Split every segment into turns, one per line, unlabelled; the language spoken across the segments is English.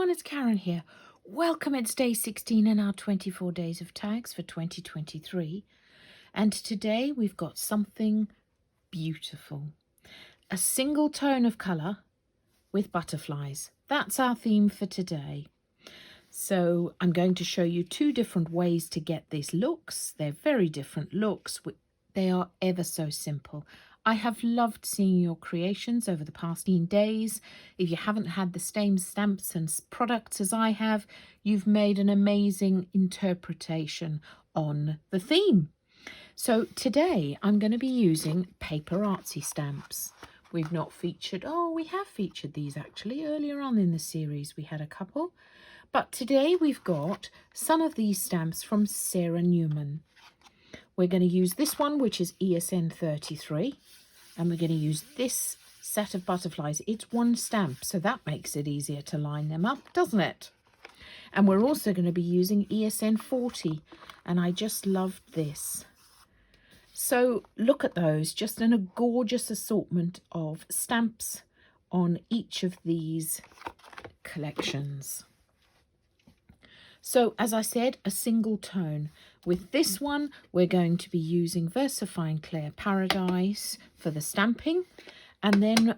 everyone, it's Karen here. Welcome, it's day 16 in our 24 days of tags for 2023. And today we've got something beautiful. A single tone of colour with butterflies. That's our theme for today. So I'm going to show you two different ways to get these looks. They're very different looks. They are ever so simple. I have loved seeing your creations over the past 10 days. If you haven't had the same stamps and products as I have, you've made an amazing interpretation on the theme. So today I'm going to be using Paper Artsy stamps. We've not featured, we have featured these actually. Earlier on in the series we had a couple. But today we've got some of these stamps from Sarah Newman. We're going to use this one, which is ESN 33, and we're going to use this set of butterflies. It's one stamp, so that makes it easier to line them up, doesn't it? And we're also going to be using ESN 40, and I just loved this. So look at those, just in a gorgeous assortment of stamps on each of these collections. So, as I said, a single tone. With this one, we're going to be using VersaFine Clair Paradise for the stamping. And then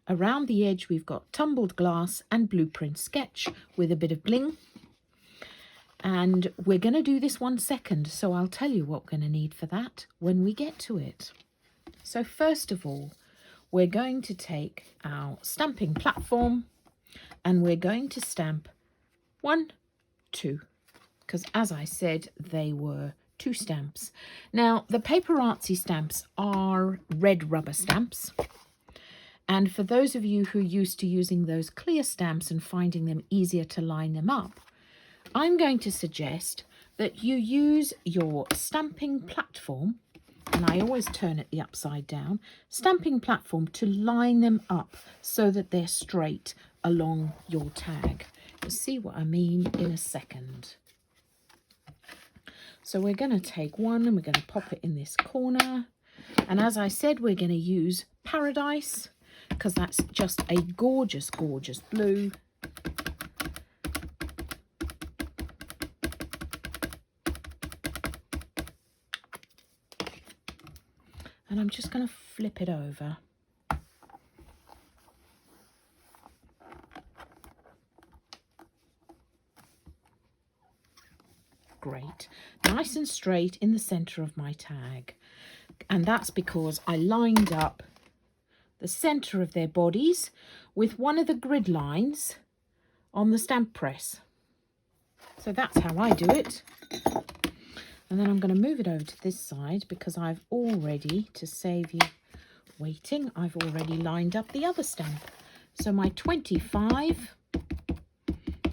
around the edge, we've got Tumbled Glass and Blueprint Sketch with a bit of bling. And we're going to do this one second, so I'll tell you what we're going to need for that when we get to it. So first of all, we're going to take our stamping platform and we're going to stamp 1, 2, because as I said, they were 2 stamps. Now, the Paper Artsy stamps are red rubber stamps. And for those of you who are used to using those clear stamps and finding them easier to line them up, I'm going to suggest that you use your stamping platform, and I always turn it the upside down, stamping platform to line them up so that they're straight along your tag. You'll see what I mean in a second. So we're going to take one and we're going to pop it in this corner. And as I said, we're going to use Paradise because that's just a gorgeous, gorgeous blue. And I'm just going to flip it over. Great. Nice and straight in the centre of my tag. And that's because I lined up the centre of their bodies with one of the grid lines on the stamp press. So that's how I do it. And then I'm going to move it over to this side because I've already, to save you waiting, I've already lined up the other stamp. So my 25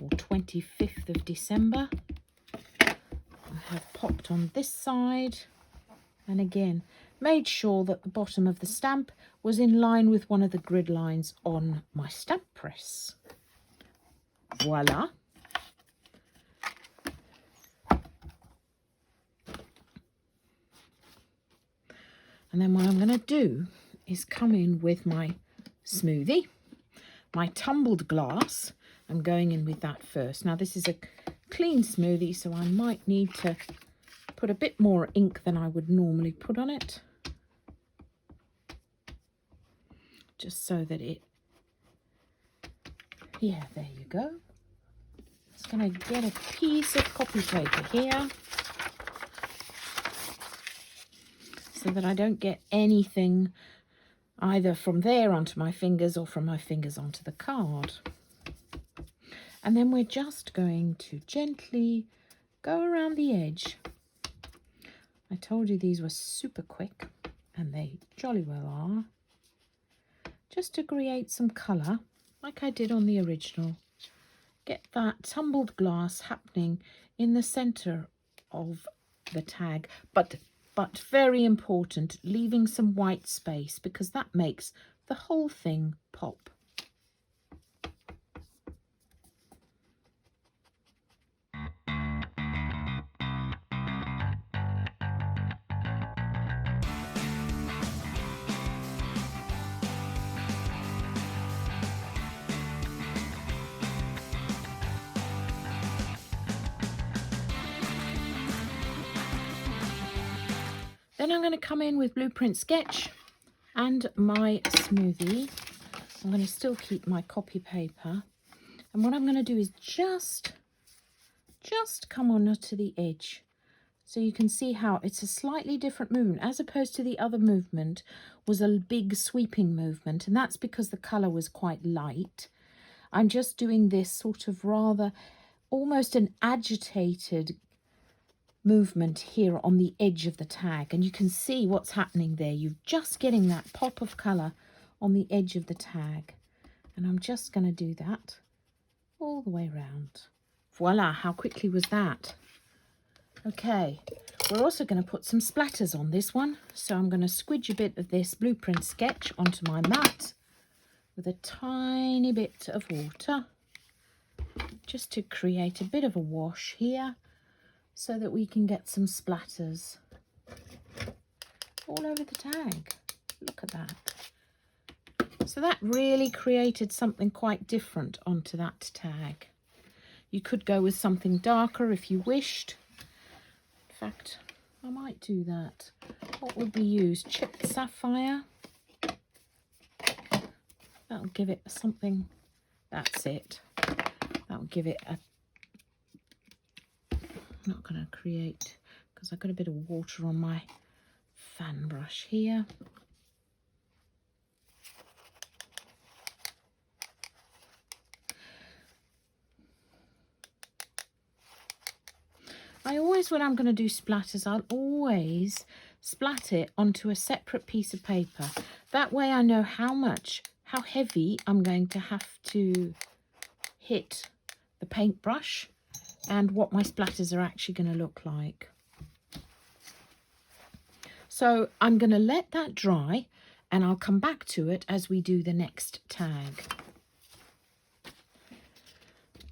or 25th of December, I have popped on this side. And again, made sure that the bottom of the stamp was in line with one of the grid lines on my stamp press. Voila. And then what I'm going to do is come in with my smoothie, my tumbled glass. I'm going in with that first. Now this is a clean smoothie, so I might need to put a bit more ink than I would normally put on it. Just so that it, yeah, there you go. Just going to get a piece of copy paper here, so that I don't get anything either from there onto my fingers or from my fingers onto the card. And then we're just going to gently go around the edge. I told you these were super quick, and they jolly well are. Just to create some colour, like I did on the original. Get that tumbled glass happening in the centre of the tag, but very important, leaving some white space because that makes the whole thing pop. Then I'm going to come in with Blueprint Sketch and my smoothie. I'm going to still keep my copy paper. And what I'm going to do is just come on to the edge. So you can see how it's a slightly different movement, as opposed to the other movement was a big sweeping movement. And that's because the colour was quite light. I'm just doing this sort of rather almost an agitated movement here on the edge of the tag. And you can see what's happening there. You're just getting that pop of colour on the edge of the tag. And I'm just going to do that all the way around. Voila, how quickly was that? Okay, we're also going to put some splatters on this one. So I'm going to squidge a bit of this Blueprint Sketch onto my mat with a tiny bit of water, just to create a bit of a wash here so that we can get some splatters all over the tag. Look at that. So that really created something quite different onto that tag. You could go with something darker if you wished. In fact, I might do that. What would we use? Chipped sapphire. That'll give it something. That's it. That'll give it a... I'm not going to create, because I've got a bit of water on my fan brush here. I always, when I'm going to do splatters, I'll always splat it onto a separate piece of paper. That way I know how heavy I'm going to have to hit the paintbrush and what my splatters are actually going to look like. So I'm going to let that dry and I'll come back to it as we do the next tag.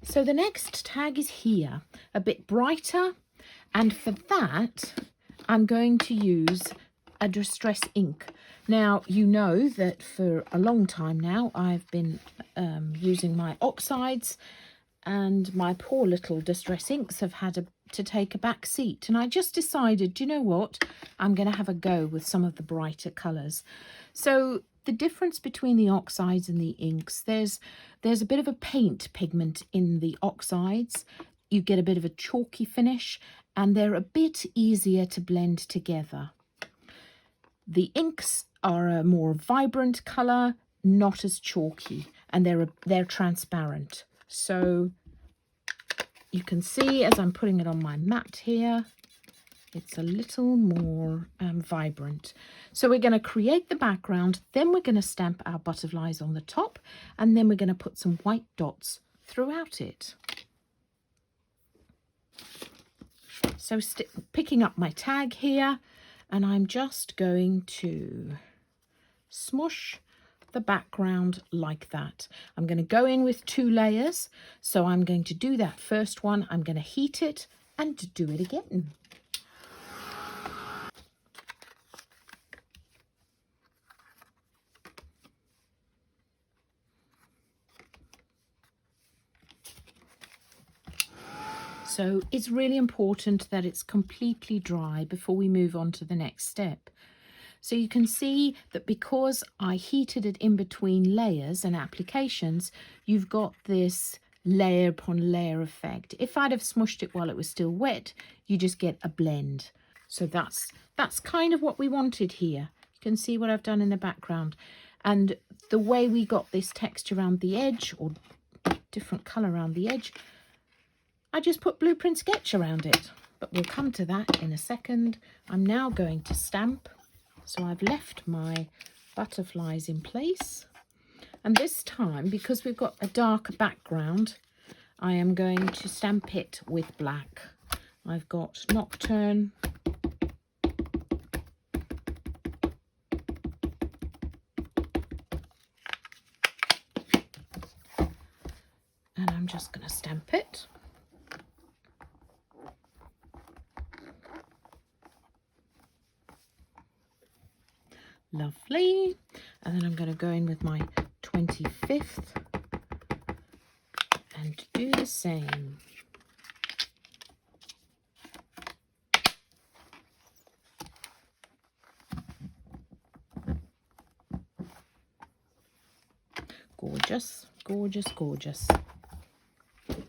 So the next tag is here, a bit brighter, and for that I'm going to use a Distress ink. Now, you know that for a long time now I've been using my oxides, and my poor little Distress inks have had to take a back seat, and I just decided, do you know what, I'm going to have a go with some of the brighter colours. So the difference between the oxides and the inks, there's a bit of a paint pigment in the oxides. You get a bit of a chalky finish, and they're a bit easier to blend together. The inks are a more vibrant colour, not as chalky, and they're transparent. So you can see as I'm putting it on my mat here, it's a little more vibrant. So we're going to create the background, then we're going to stamp our butterflies on the top, and then we're going to put some white dots throughout it. So picking up my tag here, and I'm just going to smush the background like that. I'm going to go in with 2 layers. So I'm going to do that first one. I'm going to heat it and do it again. So it's really important that it's completely dry before we move on to the next step. So you can see that because I heated it in between layers and applications, you've got this layer upon layer effect. If I'd have smushed it while it was still wet, you just get a blend. So that's kind of what we wanted here. You can see what I've done in the background. And the way we got this texture around the edge, or different colour around the edge, I just put Blueprint Sketch around it. But we'll come to that in a second. I'm now going to stamp. So I've left my butterflies in place, and this time, because we've got a darker background, I am going to stamp it with black. I've got Nocturne, and I'm just going to stamp it. Lovely. And then I'm going to go in with my 25th and do the same. Gorgeous, gorgeous, gorgeous. I'm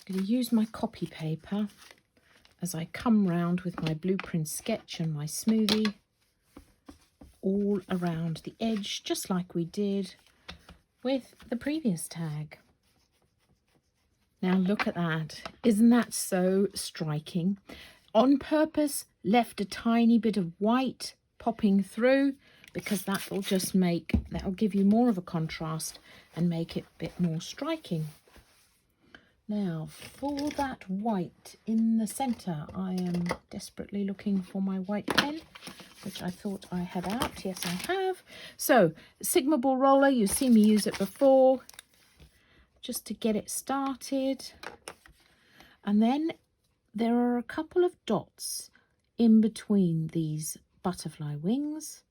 going to use my copy paper as I come round with my blueprint sketch and my smoothie all around the edge, just like we did with the previous tag. Now look at that. Isn't that so striking? On purpose, left a tiny bit of white popping through because that'll give you more of a contrast and make it a bit more striking. Now, for that white in the centre, I am desperately looking for my white pen, which I thought I had out. Yes, I have. So, Sigma Ball Roller, you've seen me use it before, just to get it started. And then there are a couple of dots in between these butterfly wings,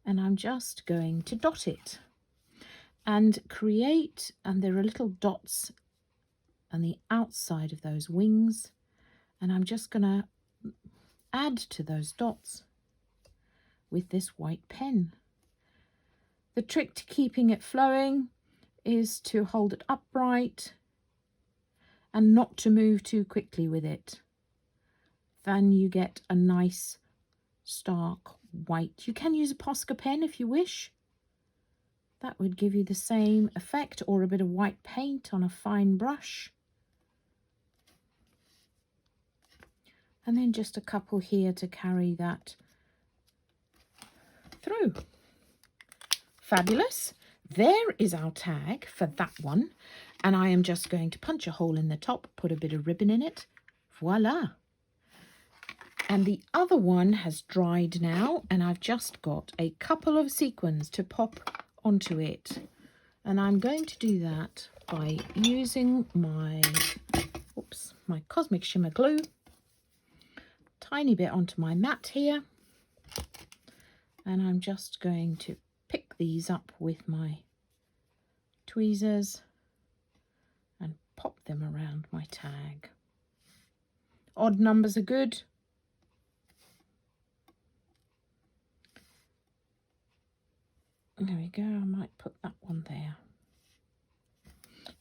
and I'm just going to dot it and create, and there are little dots on the outside of those wings, and I'm just going to add to those dots with this white pen. The trick to keeping it flowing is to hold it upright and not to move too quickly with it. Then you get a nice stark white. You can use a Posca pen if you wish. That would give you the same effect, or a bit of white paint on a fine brush. And then just a couple here to carry that through. Fabulous. There is our tag for that one. And I am just going to punch a hole in the top, put a bit of ribbon in it. Voila. And the other one has dried now, and I've just got a couple of sequins to pop onto it. And I'm going to do that by using my Cosmic Shimmer glue. Tiny bit onto my mat here, and I'm just going to pick these up with my tweezers and pop them around my tag. Odd numbers are good. There we go. I might put that one there.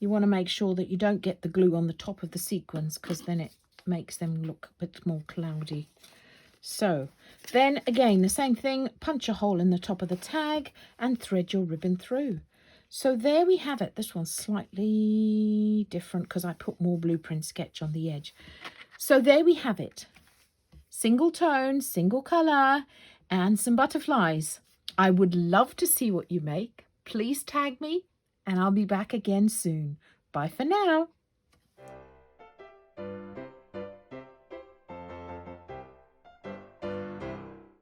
You want to make sure that you don't get the glue on the top of the sequins, because then it makes them look a bit more cloudy. So then again, the same thing, punch a hole in the top of the tag and thread your ribbon through. So there we have it. This one's slightly different because I put more blueprint sketch on the edge. So there we have it. Single tone, single colour, and some butterflies. I would love to see what you make. Please tag me, and I'll be back again soon. Bye for now.